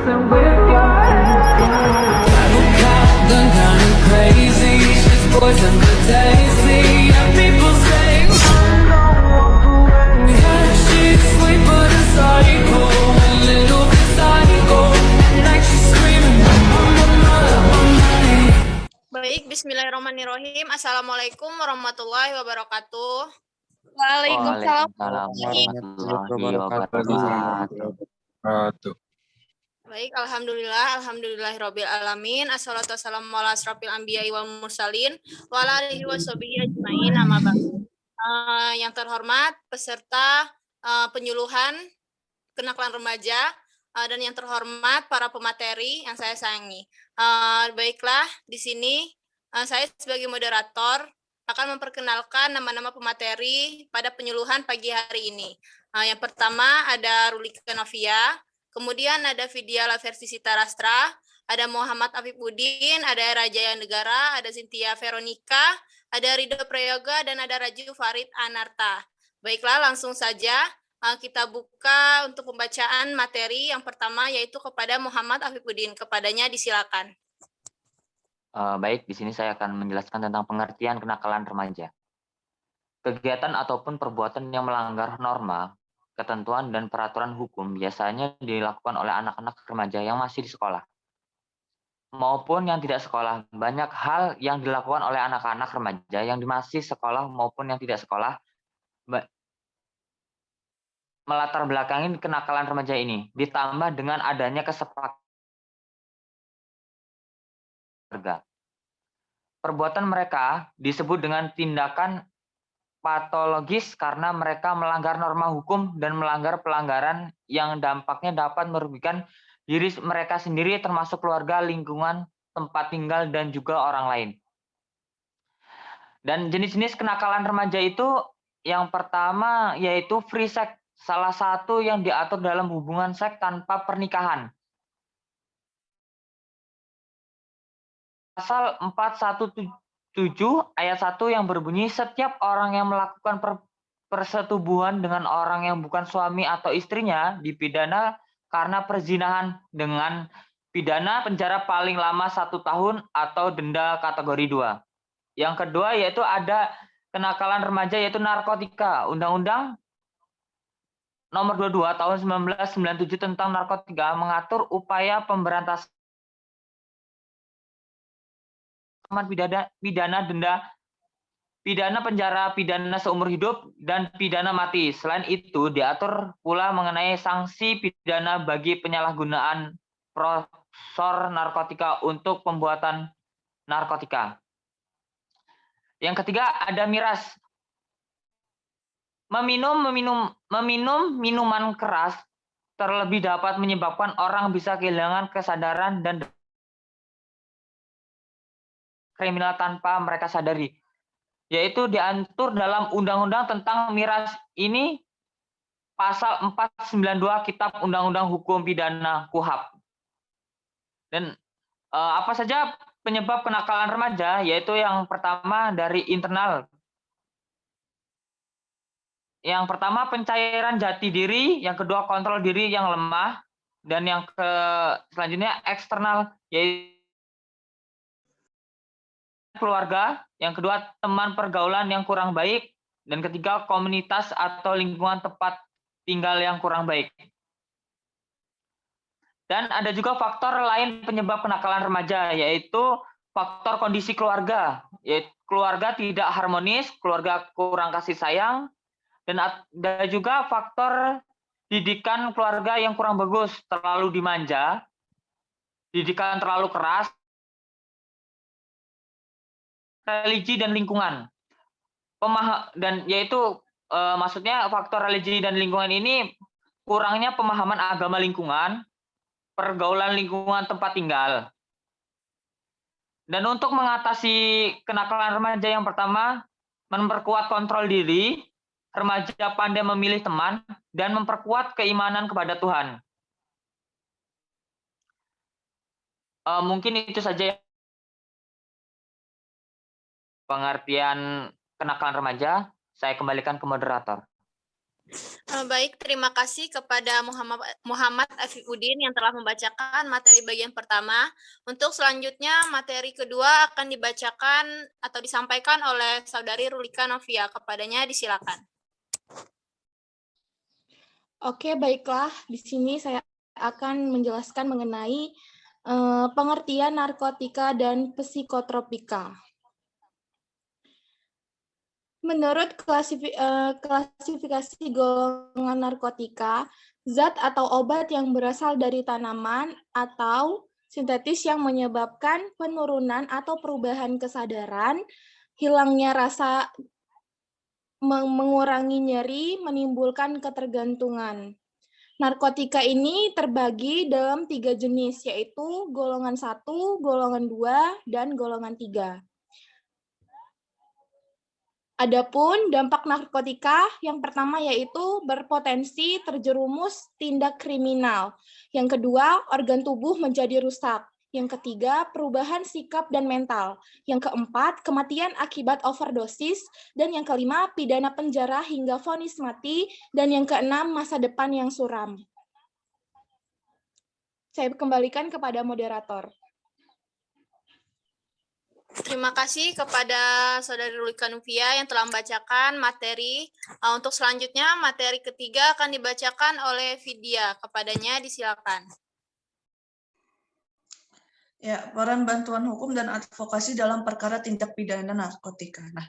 messing with your head. Then kind of crazy, she's poison the daisy, and people say don't walk away. Yeah, she's sweet but a psycho, a little bit psycho. At night she's screaming, I'm on my. Baik, bismillahirrahmanirrahim. Assalamualaikum warahmatullahi wabarakatuh. Waalaikumsalam. warahmatullahi wabarakatuh. Baik, alhamdulillahirabbil alamin. Assalatu wassalamu ala asrofil anbiya'i wal mursalin wa ala alihi washabihi ajmain. Amma ba'du. Yang terhormat peserta penyuluhan kenakalan remaja dan yang terhormat para pemateri yang saya sayangi. Baiklah, di sini saya sebagai moderator akan memperkenalkan nama-nama pemateri pada penyuluhan pagi hari ini. Yang pertama ada Rulika Novia, kemudian ada Vidya Laversi Sitarastra, ada Muhammad Afifuddin, ada Rajaya Negara, ada Cynthia Veronica, ada Ridho Prayoga, dan ada Raju Farid Anarta. Baiklah, langsung saja kita buka untuk pembacaan materi yang pertama, yaitu kepada Muhammad Afifuddin. Kepadanya disilakan. Baik, di sini saya akan menjelaskan tentang pengertian kenakalan remaja. Kegiatan ataupun perbuatan yang melanggar norma, ketentuan, dan peraturan hukum biasanya dilakukan oleh anak-anak remaja yang masih di sekolah maupun yang tidak sekolah. Banyak hal yang dilakukan oleh anak-anak remaja yang masih sekolah maupun yang tidak sekolah melatar belakangin kenakalan remaja ini, ditambah dengan adanya kesepakatan keluarga. Perbuatan mereka disebut dengan tindakan patologis karena mereka melanggar norma hukum dan melanggar pelanggaran yang dampaknya dapat merugikan diri mereka sendiri, termasuk keluarga, lingkungan, tempat tinggal, dan juga orang lain. Dan jenis-jenis kenakalan remaja itu yang pertama yaitu free sex, salah satu yang diatur dalam hubungan seks tanpa pernikahan. Pasal 417 ayat 1 yang berbunyi setiap orang yang melakukan persetubuhan dengan orang yang bukan suami atau istrinya dipidana karena perzinahan dengan pidana penjara paling lama 1 tahun atau denda kategori 2. Yang kedua yaitu ada kenakalan remaja yaitu narkotika. Undang-Undang Nomor 22 tahun 1997 tentang narkotika mengatur upaya pemberantasan pidana denda, pidana penjara, pidana seumur hidup, dan pidana mati. Selain itu, diatur pula mengenai sanksi pidana bagi penyalahgunaan prosor narkotika untuk pembuatan narkotika. Yang ketiga, ada miras. Meminum minuman keras terlebih dapat menyebabkan orang bisa kehilangan kesadaran dan kriminal tanpa mereka sadari, yaitu diatur dalam undang-undang tentang miras ini pasal 492 Kitab Undang-Undang Hukum Pidana KUHP. Dan apa saja penyebab kenakalan remaja, yaitu yang pertama dari internal. Yang pertama pencairan jati diri, yang kedua kontrol diri yang lemah, dan yang selanjutnya eksternal, yaitu keluarga, yang kedua teman pergaulan yang kurang baik, dan ketiga komunitas atau lingkungan tempat tinggal yang kurang baik. Dan ada juga faktor lain penyebab kenakalan remaja, yaitu faktor kondisi keluarga, yaitu keluarga tidak harmonis, keluarga kurang kasih sayang, dan ada juga faktor didikan keluarga yang kurang bagus, terlalu dimanja, didikan terlalu keras, religi dan lingkungan. Dan yaitu maksudnya faktor religi dan lingkungan ini kurangnya pemahaman agama lingkungan, pergaulan lingkungan tempat tinggal. Dan untuk mengatasi kenakalan remaja yang pertama, memperkuat kontrol diri, remaja pandai memilih teman, dan memperkuat keimanan kepada Tuhan. Mungkin itu saja pengertian kenakalan remaja. Saya kembalikan ke moderator. Baik, terima kasih kepada Muhammad Afifuddin yang telah membacakan materi bagian pertama. Untuk selanjutnya, materi kedua akan dibacakan atau disampaikan oleh Saudari Rulika Novia. Kepadanya disilakan. Oke, baiklah. Di sini saya akan menjelaskan mengenai pengertian narkotika dan psikotropika. Menurut klasifikasi golongan narkotika, zat atau obat yang berasal dari tanaman atau sintetis yang menyebabkan penurunan atau perubahan kesadaran, hilangnya rasa, mengurangi nyeri, menimbulkan ketergantungan. Narkotika ini terbagi dalam 3 jenis, yaitu golongan 1, golongan 2, dan golongan 3. Adapun dampak narkotika yang pertama yaitu berpotensi terjerumus tindak kriminal. Yang kedua, organ tubuh menjadi rusak. Yang ketiga, perubahan sikap dan mental. Yang keempat, kematian akibat overdosis. Dan yang kelima, pidana penjara hingga vonis mati. Dan yang keenam, masa depan yang suram. Saya kembalikan kepada moderator. Terima kasih kepada Saudari Rulika Novia yang telah membacakan materi. Untuk selanjutnya, materi ketiga akan dibacakan oleh Vidya. Kepadanya disilakan. Ya, peran bantuan hukum dan advokasi dalam perkara tindak pidana narkotika. Nah,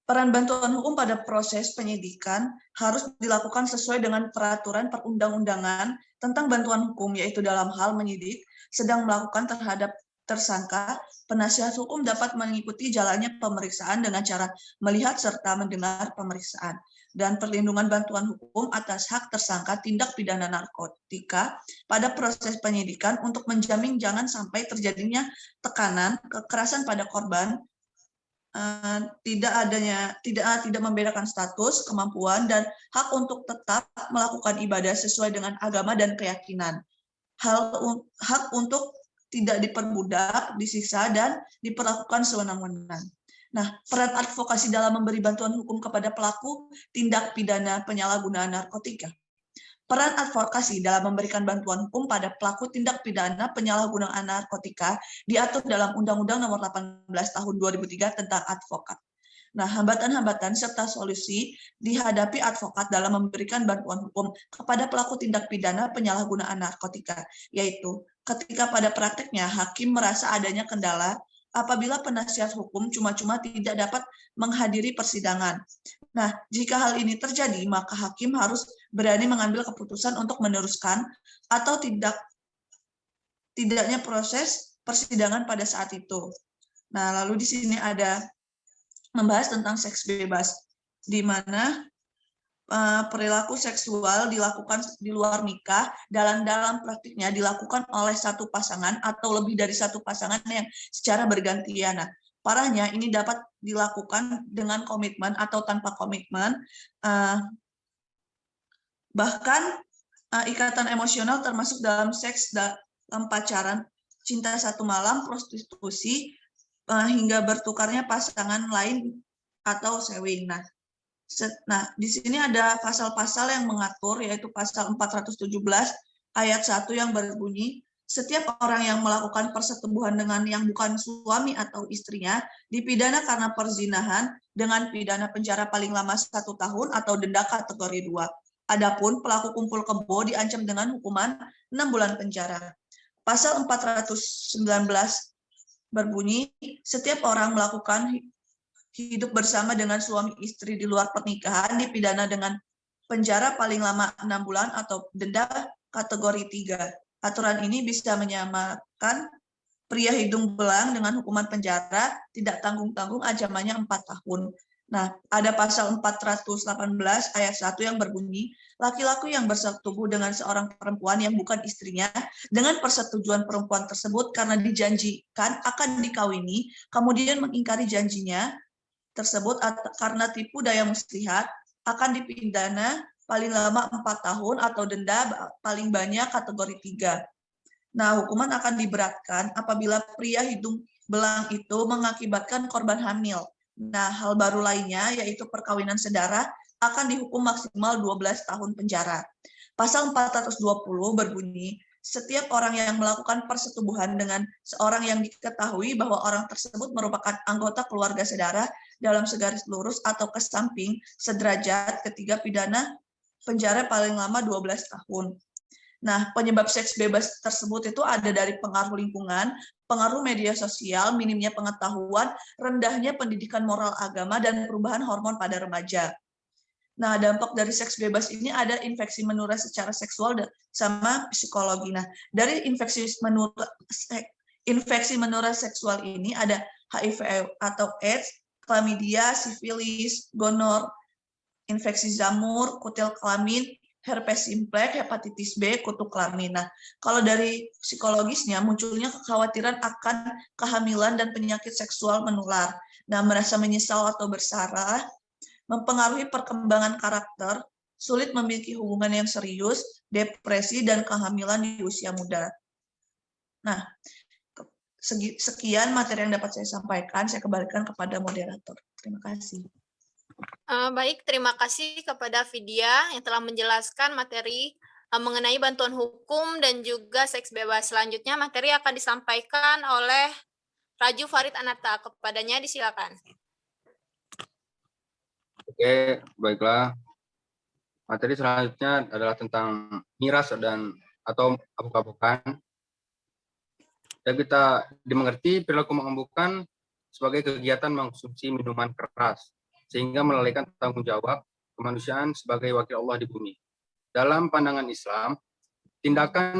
peran bantuan hukum pada proses penyidikan harus dilakukan sesuai dengan peraturan perundang-undangan tentang bantuan hukum, yaitu dalam hal menyidik, sedang melakukan terhadap tersangka, penasihat hukum dapat mengikuti jalannya pemeriksaan dengan cara melihat serta mendengar pemeriksaan. Dan perlindungan bantuan hukum atas hak tersangka tindak pidana narkotika pada proses penyidikan untuk menjamin jangan sampai terjadinya tekanan, kekerasan pada korban, tidak membedakan status, kemampuan, dan hak untuk tetap melakukan ibadah sesuai dengan agama dan keyakinan. Hak untuk tidak diperbudak, disiksa, dan diperlakukan sewenang-wenang. Nah, peran advokasi dalam memberi bantuan hukum kepada pelaku tindak pidana penyalahgunaan narkotika. Peran advokasi dalam memberikan bantuan hukum pada pelaku tindak pidana penyalahgunaan narkotika diatur dalam Undang-Undang Nomor 18 Tahun 2003 tentang advokat. Nah, hambatan-hambatan serta solusi dihadapi advokat dalam memberikan bantuan hukum kepada pelaku tindak pidana penyalahgunaan narkotika, yaitu ketika pada prakteknya hakim merasa adanya kendala apabila penasihat hukum cuma-cuma tidak dapat menghadiri persidangan. Nah, jika hal ini terjadi, maka hakim harus berani mengambil keputusan untuk meneruskan atau tidaknya proses persidangan pada saat itu. Nah, lalu di sini ada membahas tentang seks bebas, di mana perilaku seksual dilakukan di luar nikah dalam praktiknya dilakukan oleh satu pasangan atau lebih dari satu pasangan yang secara bergantian. Nah, parahnya ini dapat dilakukan dengan komitmen atau tanpa komitmen, bahkan ikatan emosional termasuk dalam seks dalam pacaran, cinta satu malam, prostitusi, hingga bertukarnya pasangan lain atau sewing. Nah, di sini ada pasal-pasal yang mengatur, yaitu pasal 417 ayat 1 yang berbunyi, setiap orang yang melakukan persetubuhan dengan yang bukan suami atau istrinya dipidana karena perzinahan dengan pidana penjara paling lama 1 tahun atau denda kategori 2. Adapun pelaku kumpul kebo diancam dengan hukuman 6 bulan penjara. Pasal 419 berbunyi, setiap orang melakukan hidup bersama dengan suami istri di luar pernikahan dipidana dengan penjara paling lama 6 bulan atau denda kategori 3. Aturan ini bisa menyamakan pria hidung belang dengan hukuman penjara tidak tanggung-tanggung ancamannya 4 tahun. Nah, ada pasal 418 ayat 1 yang berbunyi, laki-laki yang bersetubuh dengan seorang perempuan yang bukan istrinya dengan persetujuan perempuan tersebut karena dijanjikan akan dikawini, kemudian mengingkari janjinya tersebut karena tipu daya muslihat, akan dipidana paling lama 4 tahun atau denda paling banyak kategori 3. Nah, hukuman akan diberatkan apabila pria hidung belang itu mengakibatkan korban hamil. Nah, hal baru lainnya yaitu perkawinan sedara akan dihukum maksimal 12 tahun penjara. Pasal 420 berbunyi, setiap orang yang melakukan persetubuhan dengan seorang yang diketahui bahwa orang tersebut merupakan anggota keluarga saudara dalam segaris lurus atau ke samping sederajat, ketiga pidana penjara paling lama 12 tahun. Nah, penyebab seks bebas tersebut itu ada dari pengaruh lingkungan, pengaruh media sosial, minimnya pengetahuan, rendahnya pendidikan moral agama, dan perubahan hormon pada remaja. Nah, dampak dari seks bebas ini ada infeksi menular secara seksual sama psikologi. Nah, dari infeksi menular seksual ini ada HIV atau AIDS, chlamydia, sifilis, gonor, infeksi jamur, kutil kelamin, herpes simplex, hepatitis B, kutu kelamin. Nah, kalau dari psikologisnya munculnya kekhawatiran akan kehamilan dan penyakit seksual menular. Nah, merasa menyesal atau bersalah, mempengaruhi perkembangan karakter, sulit memiliki hubungan yang serius, depresi, dan kehamilan di usia muda. Nah, sekian materi yang dapat saya sampaikan. Saya kembalikan kepada moderator. Terima kasih. Baik, terima kasih kepada Vidya yang telah menjelaskan materi mengenai bantuan hukum dan juga seks bebas. Selanjutnya materi akan disampaikan oleh Raju Farid Anata. Kepadanya disilakan. Oke, baiklah. Materi selanjutnya adalah tentang miras atau mabuk-mabukan. Dan kita dimengerti perilaku memabukkan sebagai kegiatan mengkonsumsi minuman keras, sehingga melalaikan tanggung jawab kemanusiaan sebagai wakil Allah di bumi. Dalam pandangan Islam, tindakan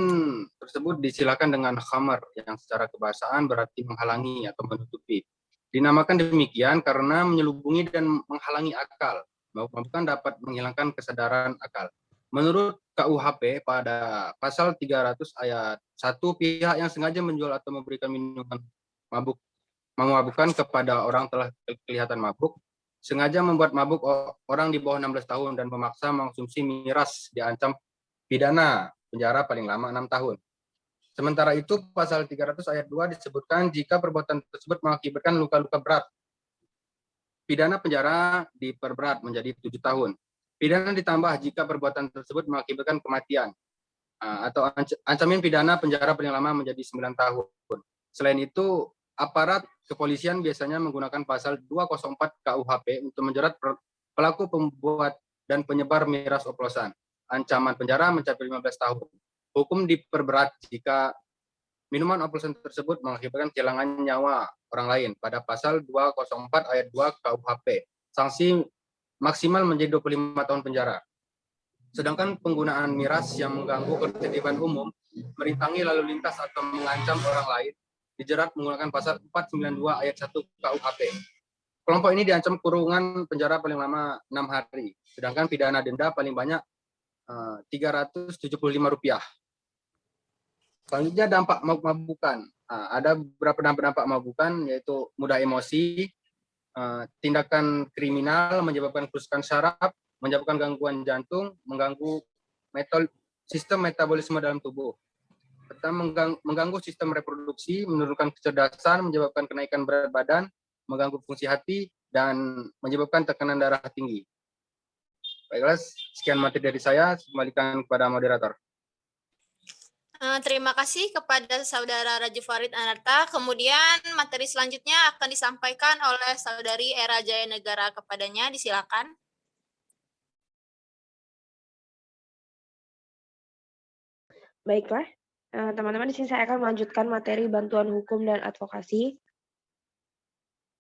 tersebut disilakan dengan khamar, yang secara kebahasaan berarti menghalangi atau menutupi. Dinamakan demikian karena menyelubungi dan menghalangi akal. Mabuk-mabukan dapat menghilangkan kesadaran akal. Menurut KUHP pada pasal 300 ayat 1, pihak yang sengaja menjual atau memberikan minuman memabukkan kepada orang telah kelihatan mabuk, sengaja membuat mabuk orang di bawah 16 tahun dan memaksa mengkonsumsi miras diancam pidana penjara paling lama 6 tahun. Sementara itu, pasal 300 ayat 2 disebutkan jika perbuatan tersebut mengakibatkan luka-luka berat, pidana penjara diperberat menjadi 7 tahun. Pidana ditambah jika perbuatan tersebut mengakibatkan kematian, atau ancaman pidana penjara paling lama menjadi 9 tahun. Selain itu, aparat kepolisian biasanya menggunakan pasal 204 KUHP untuk menjerat pelaku pembuat dan penyebar miras oplosan. Ancaman penjara mencapai 15 tahun. Hukum diperberat jika minuman oplosan tersebut mengakibatkan kehilangan nyawa orang lain pada pasal 204 ayat 2 KUHP. Sanksi maksimal menjadi 25 tahun penjara. Sedangkan penggunaan miras yang mengganggu ketertiban umum, merintangi lalu lintas atau mengancam orang lain dijerat menggunakan pasal 492 ayat 1 KUHP. Kelompok ini diancam kurungan penjara paling lama 6 hari, sedangkan pidana denda paling banyak Rp375. Selanjutnya dampak mabuk-mabukan. Ada beberapa dampak mabuk-mabukan, yaitu mudah emosi, tindakan kriminal, menyebabkan kerusakan saraf, menyebabkan gangguan jantung, mengganggu sistem metabolisme dalam tubuh. Pertama, mengganggu sistem reproduksi, menurunkan kecerdasan, menyebabkan kenaikan berat badan, mengganggu fungsi hati, dan menyebabkan tekanan darah tinggi. Baiklah, sekian materi dari saya. Kembalikan kepada moderator. Terima kasih kepada Saudara Raju Farid Anarta. Kemudian materi selanjutnya akan disampaikan oleh Saudari Era Jaya Negara. Kepadanya disilakan. Baiklah, teman-teman, di sini saya akan melanjutkan materi bantuan hukum dan advokasi.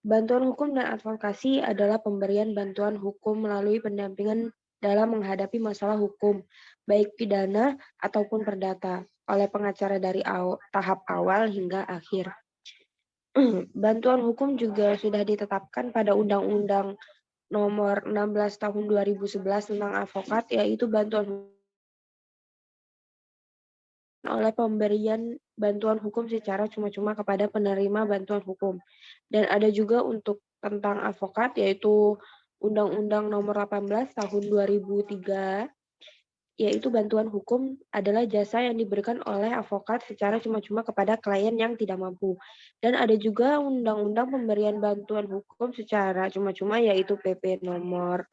Bantuan hukum dan advokasi adalah pemberian bantuan hukum melalui pendampingan dalam menghadapi masalah hukum, baik pidana ataupun perdata, oleh pengacara dari tahap awal hingga akhir. Bantuan hukum juga sudah ditetapkan pada Undang-Undang Nomor 16 Tahun 2011 tentang advokat, yaitu bantuan oleh pemberian bantuan hukum secara cuma-cuma kepada penerima bantuan hukum. Dan ada juga untuk tentang advokat, yaitu Undang-Undang Nomor 18 Tahun 2003, yaitu bantuan hukum adalah jasa yang diberikan oleh advokat secara cuma-cuma kepada klien yang tidak mampu. Dan ada juga Undang-Undang Pemberian Bantuan Hukum secara cuma-cuma, yaitu PP Nomor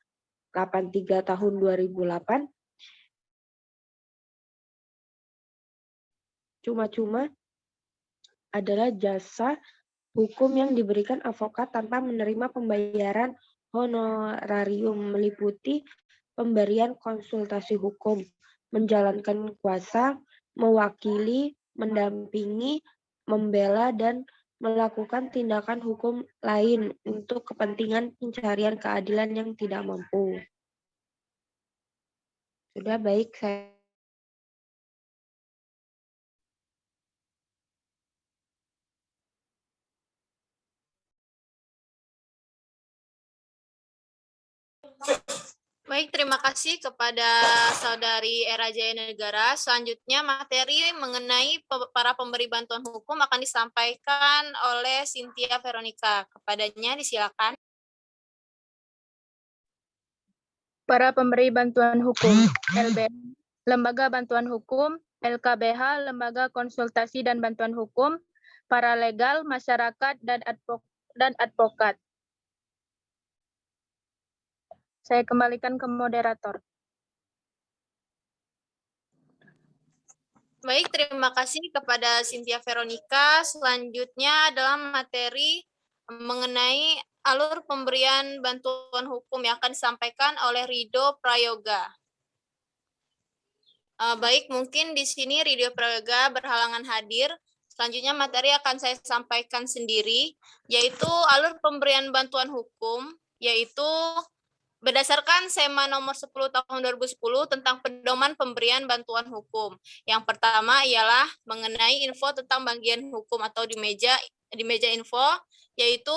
83 tahun 2008, cuma-cuma adalah jasa hukum yang diberikan advokat tanpa menerima pembayaran honorarium, meliputi pemberian konsultasi hukum, menjalankan kuasa, mewakili, mendampingi, membela, dan melakukan tindakan hukum lain untuk kepentingan pencarian keadilan yang tidak mampu. Sudah baik, saya Baik, terima kasih kepada Saudari Era Jaya Negara. Selanjutnya materi mengenai para pemberi bantuan hukum akan disampaikan oleh Cynthia Veronica. Kepadanya disilakan. Para pemberi bantuan hukum, LB, Lembaga Bantuan Hukum, LKBH, Lembaga Konsultasi dan Bantuan Hukum, Paralegal, Masyarakat, dan Advokat. Saya kembalikan ke moderator. Baik, terima kasih kepada Cynthia Veronica. Selanjutnya adalah materi mengenai alur pemberian bantuan hukum yang akan disampaikan oleh Rido Prayoga. Baik, mungkin di sini Rido Prayoga berhalangan hadir. Selanjutnya materi akan saya sampaikan sendiri, yaitu alur pemberian bantuan hukum, yaitu berdasarkan SEMA nomor 10 tahun 2010 tentang pedoman pemberian bantuan hukum. Yang pertama ialah mengenai info tentang bagian hukum atau di meja info, yaitu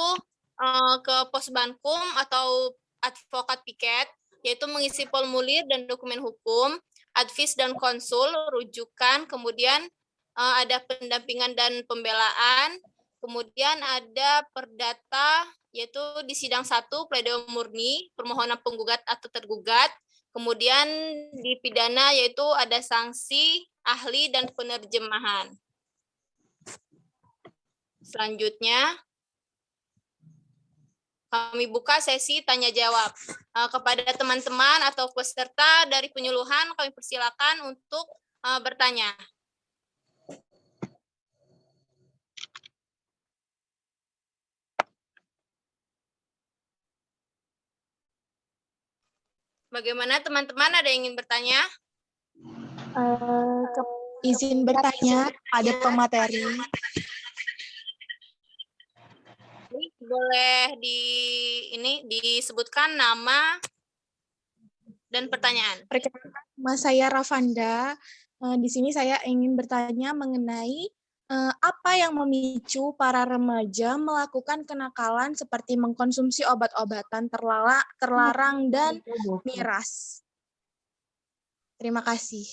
ke Posbankum atau advokat piket, yaitu mengisi formulir dan dokumen hukum, advis dan konsul, rujukan, kemudian ada pendampingan dan pembelaan, kemudian ada perdata, yaitu di sidang 1 pledoi murni, permohonan penggugat atau tergugat, kemudian di pidana yaitu ada sanksi, ahli, dan penerjemahan. Selanjutnya, kami buka sesi tanya jawab. Kepada teman-teman atau peserta dari penyuluhan, kami persilakan untuk bertanya. Bagaimana teman-teman, ada yang ingin bertanya? Izin bertanya, ada pemateri. Boleh disebutkan nama dan pertanyaan. Perkenalkan, nama saya Rafanda. Di sini saya ingin bertanya mengenai apa yang memicu para remaja melakukan kenakalan seperti mengkonsumsi obat-obatan terlarang dan miras. Terima kasih.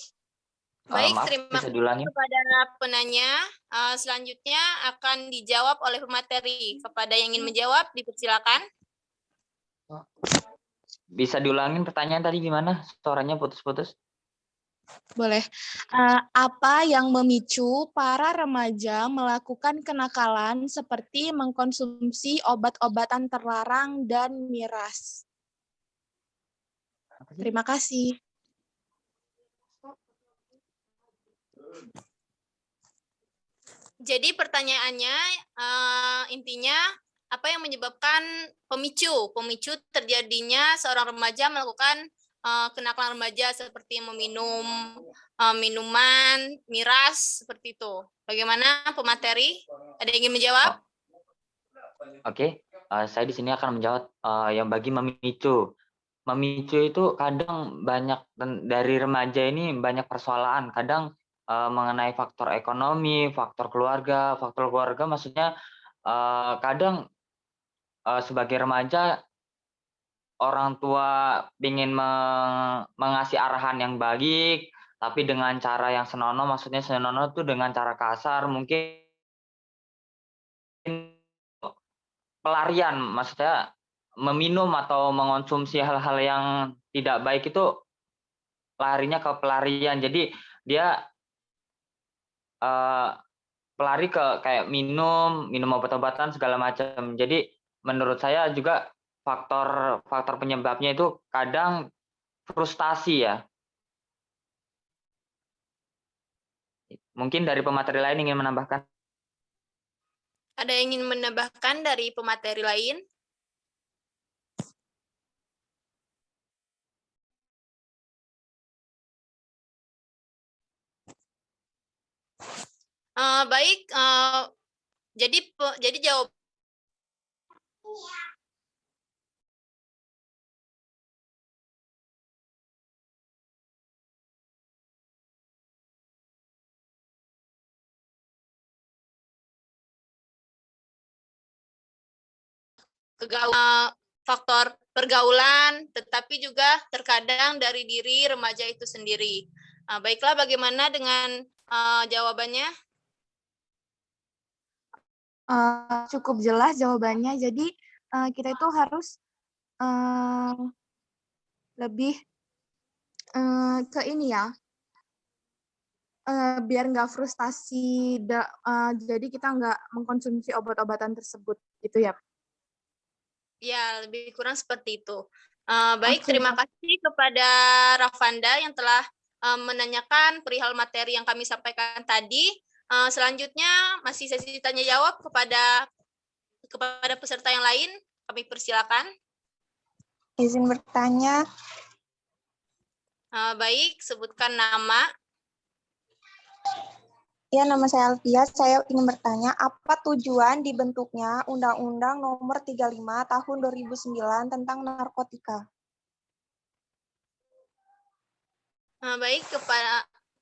Baik, Maaf, terima bisa kasih diulangi? kepada penanya. Selanjutnya akan dijawab oleh pemateri. Kepada yang ingin menjawab, dipersilakan. Bisa diulangin pertanyaan tadi gimana? Suaranya putus-putus. Boleh. Apa yang memicu para remaja melakukan kenakalan seperti mengkonsumsi obat-obatan terlarang dan miras? Terima kasih. Jadi pertanyaannya intinya apa yang menyebabkan pemicu terjadinya seorang remaja melakukan kenakalan remaja seperti meminum minuman, miras, seperti itu. Bagaimana pemateri? Ada yang ingin menjawab? Oke, saya di sini akan menjawab yang bagi memicu. Memicu itu kadang banyak dari remaja ini banyak persoalan. Kadang mengenai faktor ekonomi, faktor keluarga maksudnya kadang sebagai remaja orang tua ingin mengasih arahan yang baik, tapi dengan cara yang senonoh, maksudnya senonoh itu dengan cara kasar, mungkin pelarian, maksudnya meminum atau mengonsumsi hal-hal yang tidak baik itu larinya ke pelarian. Jadi dia pelari ke kayak minum obat-obatan segala macam. Jadi menurut saya juga faktor penyebabnya itu kadang frustasi ya. Mungkin dari pemateri lain ingin menambahkan. Ada yang ingin menambahkan dari pemateri lain? Baik, jadi jawab faktor pergaulan, tetapi juga terkadang dari diri remaja itu sendiri. Baiklah, bagaimana dengan jawabannya? Cukup jelas jawabannya. Jadi kita itu harus lebih ke ini ya, biar nggak frustasi, jadi kita nggak mengkonsumsi obat-obatan tersebut, gitu ya. Ya, lebih kurang seperti itu. Baik, Oke. terima kasih kepada Rafanda yang telah menanyakan perihal materi yang kami sampaikan tadi. Selanjutnya masih sesi tanya jawab kepada peserta yang lain. Kami persilakan. Izin bertanya. Baik, sebutkan nama. Ya, nama saya Alfia. Saya ingin bertanya, apa tujuan dibentuknya Undang-Undang Nomor 35 Tahun 2009 tentang narkotika? Baik,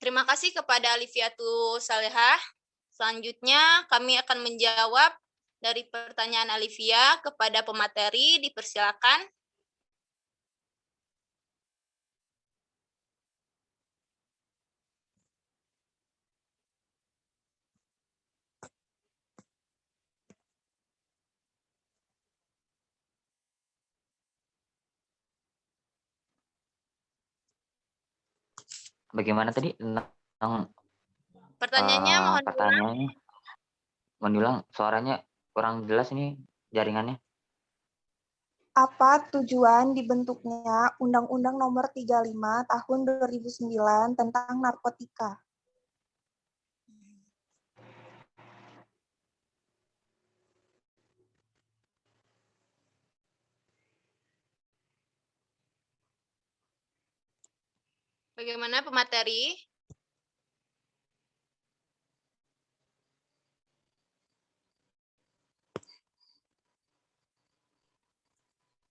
terima kasih kepada Alifiatu Salehah. Selanjutnya kami akan menjawab dari pertanyaan Alifia kepada pemateri. Dipersilakan. Bagaimana tadi tentang Pertanyaannya mohon diulang. pertanyaannya? Mohon diulang, suaranya kurang jelas ini jaringannya. Apa tujuan dibentuknya Undang-Undang Nomor 35 Tahun 2009 tentang narkotika? Bagaimana pemateri?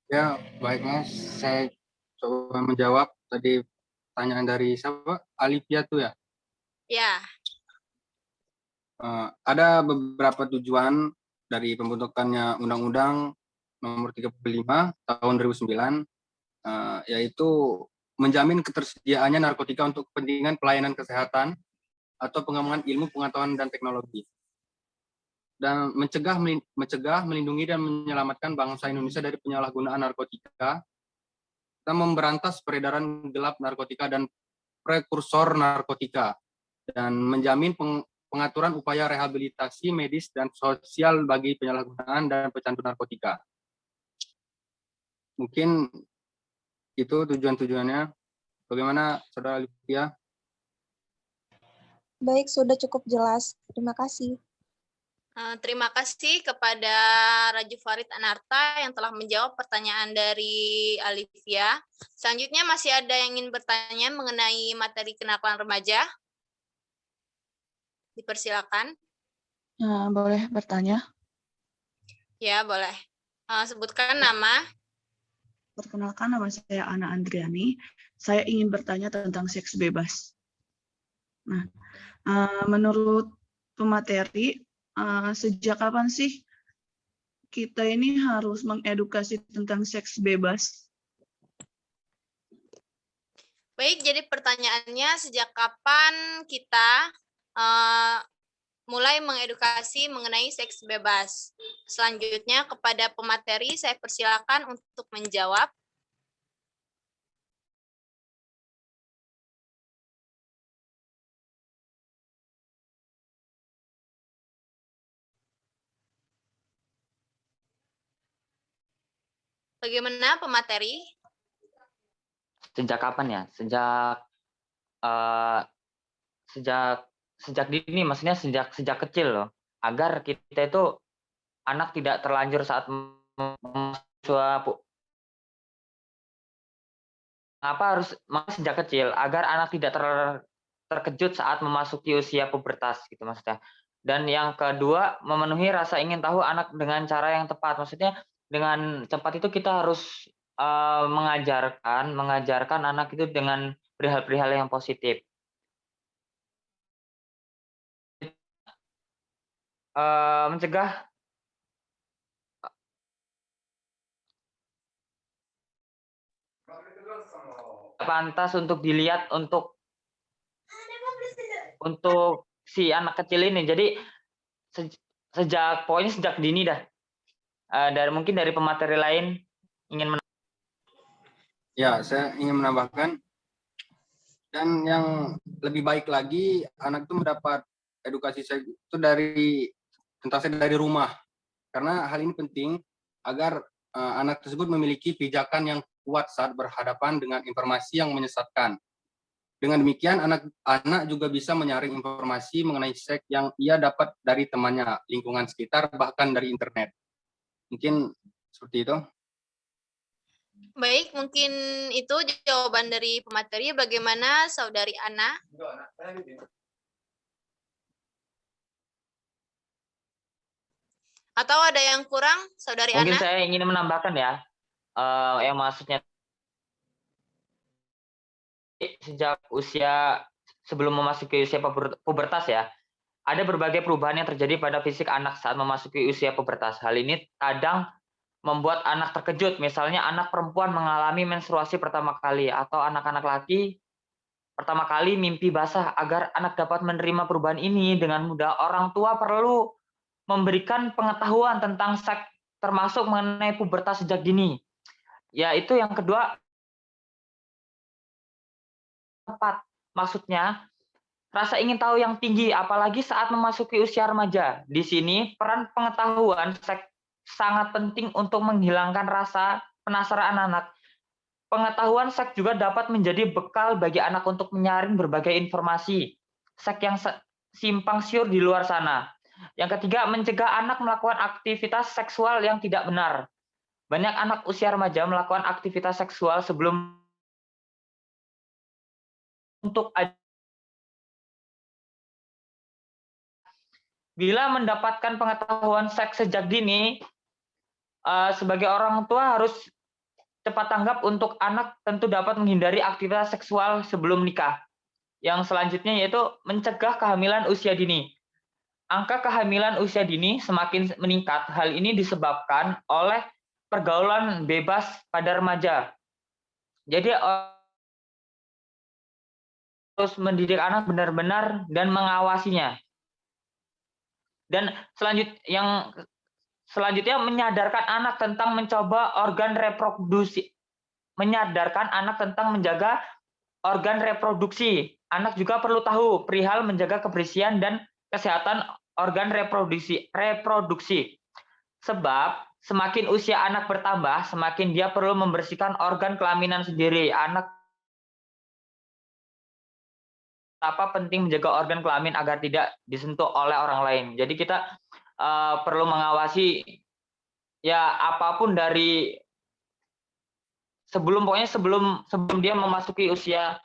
Ya, baik Mas. Saya coba menjawab tadi pertanyaan dari siapa? Alifia tuh ya. Ya. Ada beberapa tujuan dari pembentukannya Undang-Undang Nomor 35 Tahun 2009, yaitu menjamin ketersediaannya narkotika untuk kepentingan pelayanan kesehatan atau pengembangan ilmu pengetahuan dan teknologi, dan mencegah, melindungi dan menyelamatkan bangsa Indonesia dari penyalahgunaan narkotika, dan memberantas peredaran gelap narkotika dan prekursor narkotika, dan menjamin pengaturan upaya rehabilitasi medis dan sosial bagi penyalahgunaan dan pecandu narkotika. Mungkin itu tujuan-tujuannya. Bagaimana Saudara Alifia? Baik, sudah cukup jelas. Terima kasih. Terima kasih kepada Raju Farid Anarta yang telah menjawab pertanyaan dari Alifia. Selanjutnya masih ada yang ingin bertanya mengenai materi kenakalan remaja? Dipersilakan. Boleh bertanya? Ya, boleh. Sebutkan nama. Perkenalkan, nama saya Ana Andriani. Saya ingin bertanya tentang seks bebas. Nah, menurut pemateri, sejak kapan sih kita ini harus mengedukasi tentang seks bebas? Baik, jadi pertanyaannya sejak kapan kita mulai mengedukasi mengenai seks bebas. Selanjutnya kepada pemateri saya persilakan untuk menjawab. Bagaimana pemateri? Sejak kapan ya? Sejak dini, maksudnya sejak kecil loh, agar kita itu anak tidak terlanjur saat Kenapa harus sejak kecil agar anak tidak terkejut saat memasuki usia pubertas gitu maksudnya. Dan yang kedua, memenuhi rasa ingin tahu anak dengan cara yang tepat. Maksudnya dengan cepat itu kita harus mengajarkan anak itu dengan perihal-perihal yang positif. Mencegah pantas untuk dilihat untuk si anak kecil ini. Jadi pokoknya sejak dini dah. Mungkin dari pemateri lain ingin Ya, saya ingin menambahkan, dan yang lebih baik lagi, anak itu mendapat edukasi seks itu tentang seks dari rumah. Karena hal ini penting agar anak tersebut memiliki pijakan yang kuat saat berhadapan dengan informasi yang menyesatkan. Dengan demikian, anak juga bisa menyaring informasi mengenai seks yang ia dapat dari temannya, lingkungan sekitar, bahkan dari internet. Mungkin seperti itu. Baik, mungkin itu jawaban dari pemateri. Bagaimana Saudari Ana? Atau ada yang kurang, Saudari Mungkin Ana? saya ingin menambahkan ya, yang maksudnya sejak sebelum memasuki usia pubertas ya, ada berbagai perubahan yang terjadi pada fisik anak saat memasuki usia pubertas. Hal ini kadang membuat anak terkejut, misalnya anak perempuan mengalami menstruasi pertama kali, atau anak-anak laki pertama kali mimpi basah. Agar anak dapat menerima perubahan ini dengan mudah, orang tua perlu memberikan pengetahuan tentang seks, termasuk mengenai pubertas sejak dini. Yaitu yang kedua, tepat. Maksudnya, rasa ingin tahu yang tinggi, apalagi saat memasuki usia remaja. Di sini, peran pengetahuan seks sangat penting untuk menghilangkan rasa penasaran anak. Pengetahuan seks juga dapat menjadi bekal bagi anak untuk menyaring berbagai informasi seks yang simpang siur di luar sana. Yang ketiga, mencegah anak melakukan aktivitas seksual yang tidak benar. Banyak anak usia remaja melakukan aktivitas seksual sebelum bila mendapatkan pengetahuan seks sejak dini, sebagai orang tua harus cepat tanggap untuk anak tentu dapat menghindari aktivitas seksual sebelum nikah. Yang selanjutnya yaitu mencegah kehamilan usia dini. Angka kehamilan usia dini semakin meningkat. Hal ini disebabkan oleh pergaulan bebas pada remaja. Jadi harus mendidik anak benar-benar dan mengawasinya. Dan selanjutnya menyadarkan anak tentang mencoba organ reproduksi. Menyadarkan anak tentang menjaga organ reproduksi. Anak juga perlu tahu perihal menjaga kebersihan dan kesehatan organ reproduksi. Sebab semakin usia anak bertambah, semakin dia perlu membersihkan organ kelaminan sendiri. Anak penting menjaga organ kelamin agar tidak disentuh oleh orang lain. Jadi kita perlu mengawasi ya apapun dari sebelum dia memasuki usia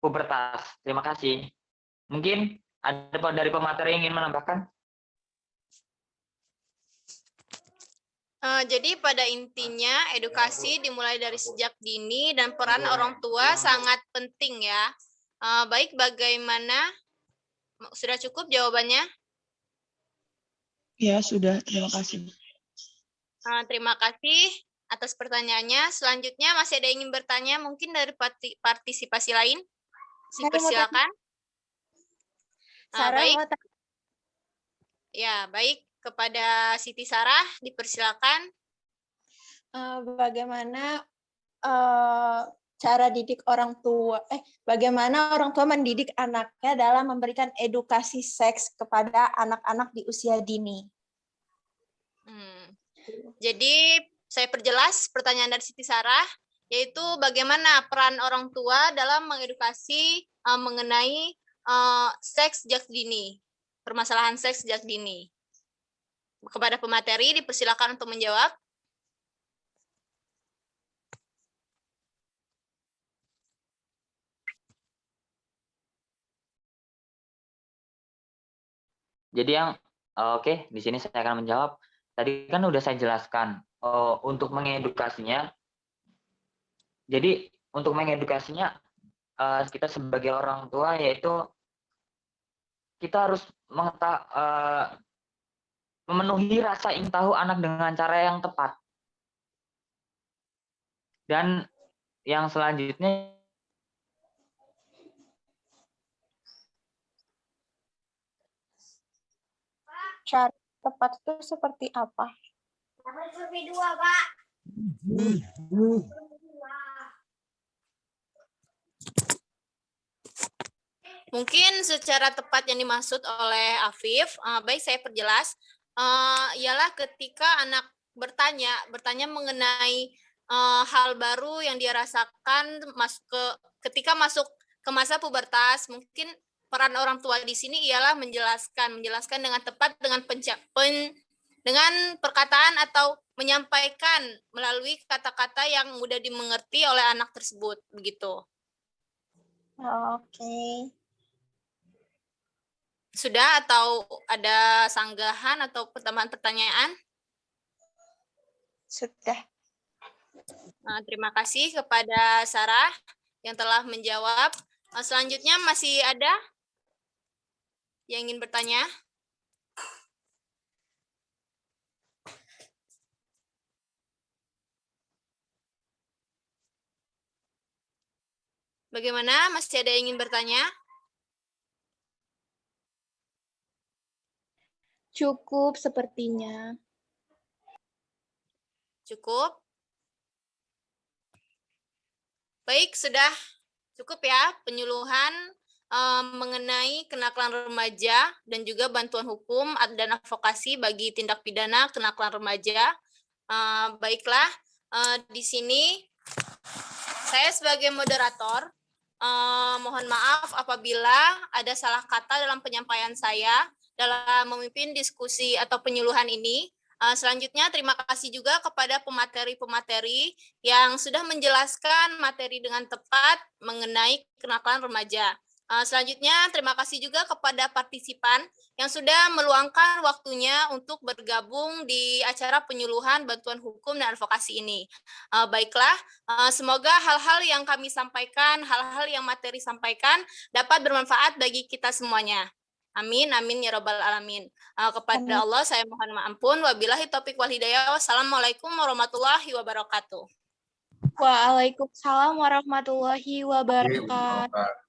pubertas. Terima kasih. Mungkin ada dari pemateri yang ingin menambahkan? Jadi pada intinya edukasi dimulai dari sejak dini dan peran orang tua sangat penting ya. Baik, bagaimana? Sudah cukup jawabannya? Ya, sudah. Terima kasih. Terima kasih atas pertanyaannya. Selanjutnya masih ada yang ingin bertanya mungkin dari partisipasi lain? Silakan. Baik. Ya, baik. Kepada Siti Sarah, dipersilakan. Bagaimana cara didik orang tua? Bagaimana orang tua mendidik anaknya dalam memberikan edukasi seks kepada anak-anak di usia dini? Jadi saya perjelas pertanyaan dari Siti Sarah, yaitu bagaimana peran orang tua dalam mengedukasi mengenai seks sejak dini, permasalahan seks sejak dini. Kepada pemateri dipersilakan untuk menjawab. Jadi oke, di sini saya akan menjawab. Tadi kan udah saya jelaskan untuk mengedukasinya. Jadi untuk mengedukasinya kita sebagai orang tua yaitu kita harus memenuhi rasa ingin tahu anak dengan cara yang tepat. Dan yang selanjutnya Cara tepat itu seperti apa? Mungkin secara tepat yang dimaksud oleh Afif, baik saya perjelas, ialah ketika anak bertanya mengenai hal baru yang dia rasakan ketika masuk ke masa pubertas, mungkin peran orang tua di sini ialah menjelaskan dengan tepat dengan perkataan atau menyampaikan melalui kata-kata yang mudah dimengerti oleh anak tersebut, begitu. Oke. Sudah atau ada sanggahan atau pertambahan pertanyaan? Sudah. Terima kasih kepada Sarah yang telah menjawab. Selanjutnya masih ada yang ingin bertanya? Bagaimana? Masih ada yang ingin bertanya? Cukup sepertinya. Cukup? Baik, sudah cukup ya penyuluhan mengenai kenakalan remaja dan juga bantuan hukum dan advokasi bagi tindak pidana kenakalan remaja. Baiklah, di sini saya sebagai moderator mohon maaf apabila ada salah kata dalam penyampaian saya dalam memimpin diskusi atau penyuluhan ini. Selanjutnya terima kasih juga kepada pemateri-pemateri yang sudah menjelaskan materi dengan tepat mengenai kenakalan remaja. Selanjutnya terima kasih juga kepada partisipan yang sudah meluangkan waktunya untuk bergabung di acara penyuluhan bantuan hukum dan advokasi ini. Baiklah, semoga hal-hal yang kami sampaikan, hal-hal yang materi sampaikan dapat bermanfaat bagi kita semuanya. Amin, amin ya rabbal alamin. Kepada Allah saya mohon ampun. Wabillahi taufiq wal hidayah. Wassalamualaikum warahmatullahi wabarakatuh. Waalaikumsalam warahmatullahi wabarakatuh.